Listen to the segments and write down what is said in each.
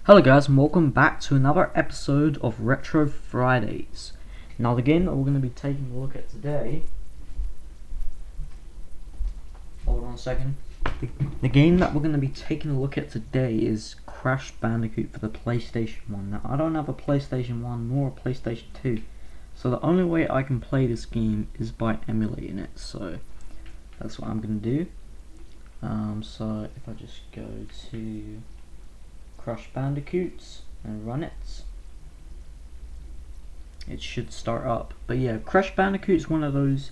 Hello guys and welcome back to another episode of Retro Fridays. Now the game that we're going to be taking a look at today... Hold on a second. The game that we're going to be taking a look at today is Crash Bandicoot for the PlayStation 1. Now I don't have a PlayStation 1 nor a PlayStation 2, so the only way I can play this game is by emulating it, so that's what I'm going to do. So if I just go to Crash Bandicoots and run it, it should start up. But yeah, Crash Bandicoot is one of those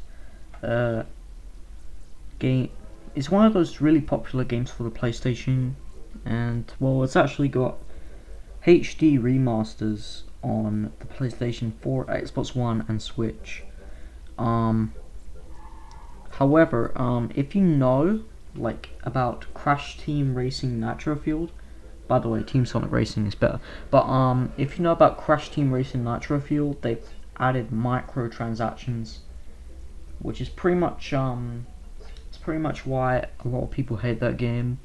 it's one of those really popular games for the PlayStation, and well, it's actually got HD remasters on the PlayStation 4, Xbox One, and Switch. However, if you know about Crash Team Racing Nitro Fueled. By the way, Team Sonic Racing is better. But if you know about Crash Team Racing Nitro Fuel, they've added microtransactions, which is pretty much why a lot of people hate that game.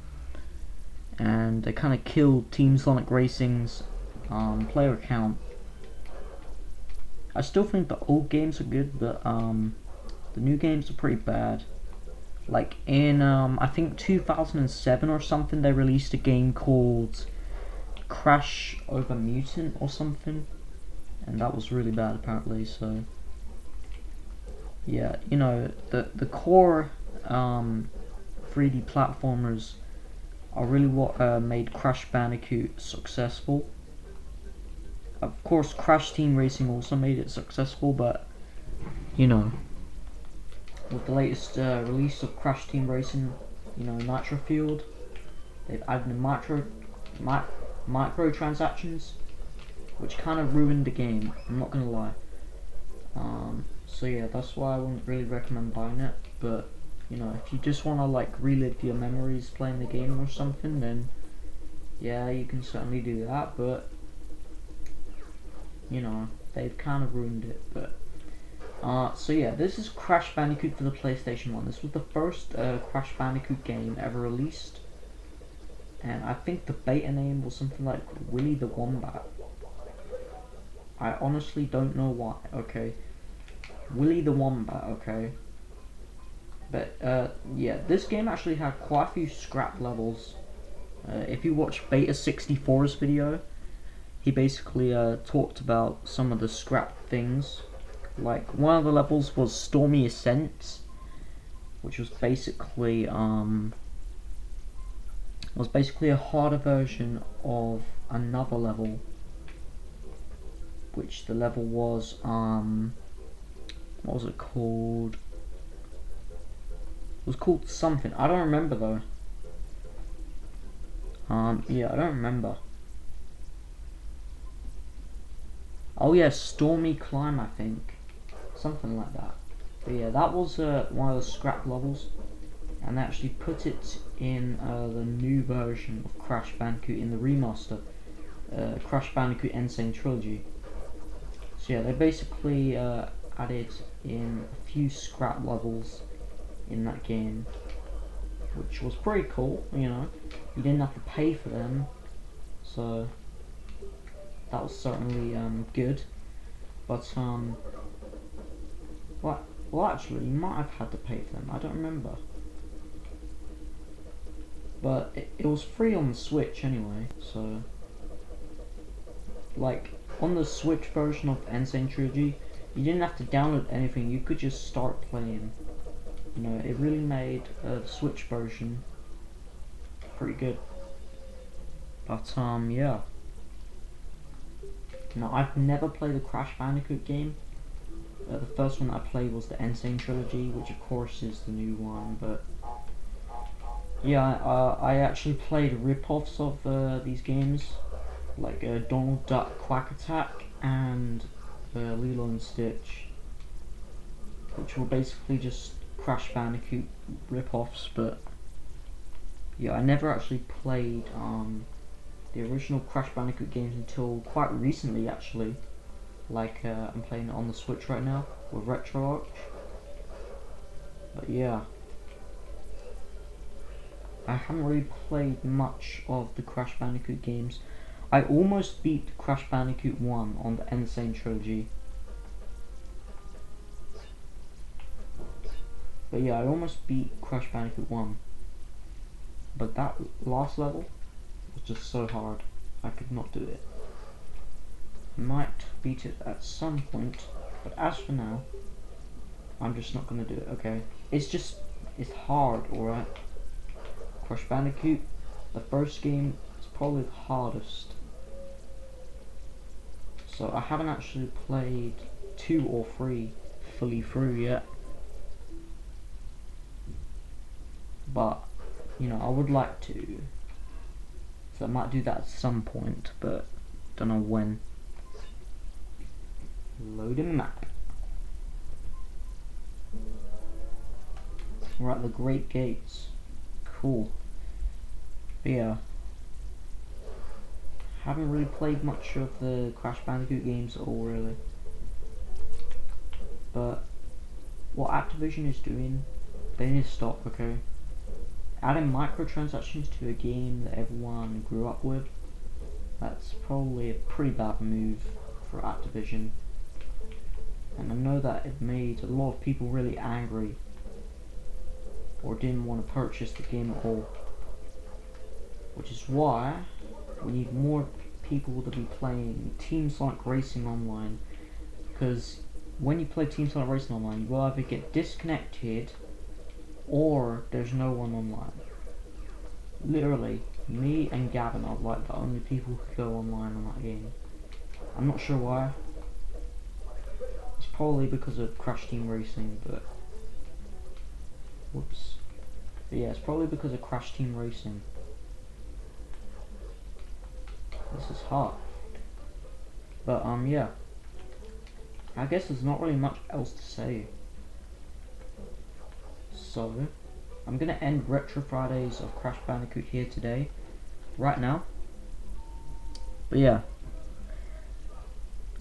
And they kind of killed Team Sonic Racing's player count. I still think the old games are good, but the new games are pretty bad. Like in I think 2007 or something, they released a game called Crash Over Mutant or something, and that was really bad apparently. So yeah, you know, the core 3D platformers are really what made Crash Bandicoot successful. Of course, Crash Team Racing also made it successful, but you know, with the latest release of Crash Team Racing, you know, Nitro Fueled, they've added the microtransactions, which kind of ruined the game, I'm not gonna lie. So yeah, that's why I wouldn't really recommend buying it, but you know, if you just wanna like relive your memories playing the game or something, then yeah, you can certainly do that, but you know, they've kind of ruined it. But so yeah, this is Crash Bandicoot for the PlayStation 1. This was the first Crash Bandicoot game ever released, and I think the beta name was something like Willy the Wombat. I honestly don't know why. Okay, Willy the Wombat. Okay, but yeah, this game actually had quite a few scrap levels. If you watch Beta 64's video, he basically talked about some of the scrap things. Like, one of the levels was Stormy Ascents, which was basically a harder version of another level, which the level was what was it called? It was called something. I don't remember though. Yeah, I don't remember. Oh yeah, Stormy Climb, I think. Something like that. But yeah, that was one of the scrap levels, and they actually put it in the new version of Crash Bandicoot in the remaster, Crash Bandicoot Insane Trilogy. So yeah, they basically added in a few scrap levels in that game, which was pretty cool. You know, you didn't have to pay for them, so that was certainly good. But well, actually, you might have had to pay for them. I don't remember, but it was free on the Switch anyway. So, like on the Switch version of Insane Trilogy, you didn't have to download anything. You could just start playing. You know, it really made the Switch version pretty good. But yeah. Now, I've never played a Crash Bandicoot game. The first one that I played was the Insane Trilogy, which of course is the new one, but yeah, I actually played rip-offs of these games, like Donald Duck Quack Attack and Lilo and Stitch, which were basically just Crash Bandicoot rip-offs. But yeah, I never actually played the original Crash Bandicoot games until quite recently, actually. Like, I'm playing it on the Switch right now with Hedgehog. But yeah, I haven't really played much of the Crash Bandicoot games. I almost beat Crash Bandicoot 1 on the Insane Trilogy. But yeah, I almost beat Crash Bandicoot 1. But that last level was just so hard. I could not do it. I might beat it at some point, but as for now, I'm just not gonna do it, okay? It's hard, alright? Crash Bandicoot, the first game, is probably the hardest. So I haven't actually played 2 or 3 fully through yet. But, you know, I would like to. So I might do that at some point, but don't know when. Loading the map. We're at the Great Gates. Cool. But yeah. Haven't really played much of the Crash Bandicoot games at all, really. But what Activision is doing, they need to stop, okay? Adding microtransactions to a game that everyone grew up with, that's probably a pretty bad move for Activision. And I know that it made a lot of people really angry, or didn't want to purchase the game at all. Which is why we need more people to be playing Team Sonic Racing Online, because when you play Team Sonic Racing Online, you will either get disconnected or there's no one online. Literally, me and Gavin are like the only people who go online on that game. I'm not sure why. It's probably because of Crash Team Racing, but whoops. But yeah, it's probably because of Crash Team Racing. This is hard. But yeah. I guess there's not really much else to say. So I'm gonna end Retro Fridays of Crash Bandicoot here today, right now. But yeah,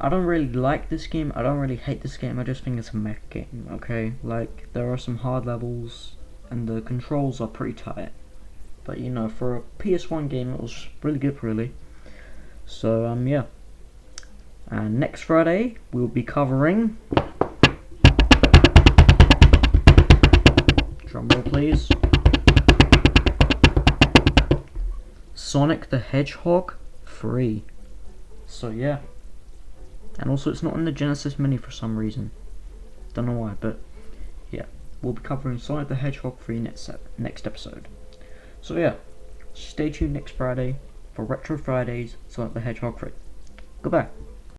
I don't really like this game, I don't really hate this game, I just think it's a mech game, okay? Like, there are some hard levels, and the controls are pretty tight. But you know, for a PS1 game, it was really good, really. So, yeah. And next Friday, we'll be covering... Drumroll, please. Sonic the Hedgehog 3. So yeah. And also it's not in the Genesis Mini for some reason. Don't know why, but yeah. We'll be covering Sonic the Hedgehog 3 next episode. So yeah. Stay tuned next Friday for Retro Fridays Sonic the Hedgehog 3. Goodbye.